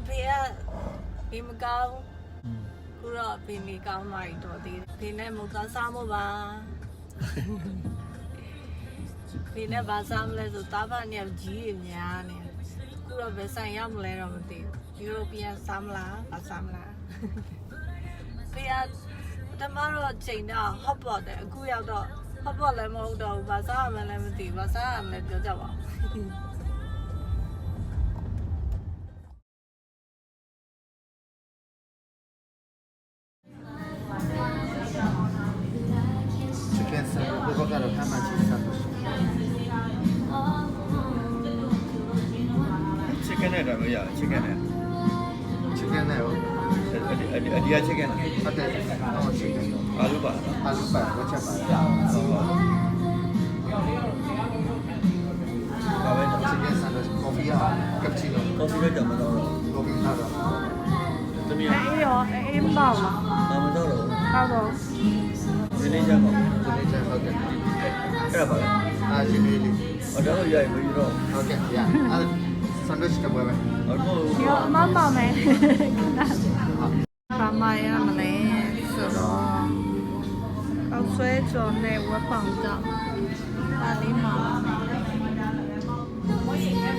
ဖေကဒီမကောင်းခုတော့ဖေနေကောင်းလာတော့ဒီဖေနဲ့မကောင်းစားမို့ပါဖေနဲ့ဘာစားမလဲဆိုတာဘာနဲ့ကြီးရများနေခုတော့ဘယ်ဆိုင်ရောက်မလဲတော့မသိဘူးယူရိုပီယန်စားမလားဘာစားမလားဖေကတမတော့ချိန်တော့ဟော့ပေါ့တယ်အခုရောက်တော့ဟော့ပေါ့လည်းမဟုတ်တော့ဘူးဘာစားရမလဲမသိဘူးဘာစားရမလဲပြောကြပါဦး Chicken sandwich. What kind of how much is sandwich? Chicken နဲ့တော့မရ chicken နဲ့ Chicken နဲ့ရော အဒီက chicken နဲ့ ဟုတ်တယ်ဟော chicken တော့ အာလူပါ အာလူပါဝတ်ချက်ပါ ဟုတ်ဟုတ်ဘာပဲ chicken sandwich coffee อ่ะ cappuccino coffee လည်းတော့မတော့တော့ coffee ထားတော့ တမီး အေးရောအေးမတော့လား မမတော့တော့ ဟုတ်တော့ ဒီနေ့ကျတော့ ဒီနေ့ချက်ဟုတ်တယ် အဲ့ဒါပါလား အာဒီနေ့လေး အော်တော့ရိုက်ပြီးတော့ ဟုတ်ကဲ့ရအာ sandwich တပွဲပဲ အော်တော့ ရောအမမမယ်ဘာမှရမလဲဆိုတော့ကောက်ဆွဲကြော်နဲ့ဝက်ပောင်ကြောင့်ဒါလေးမှာ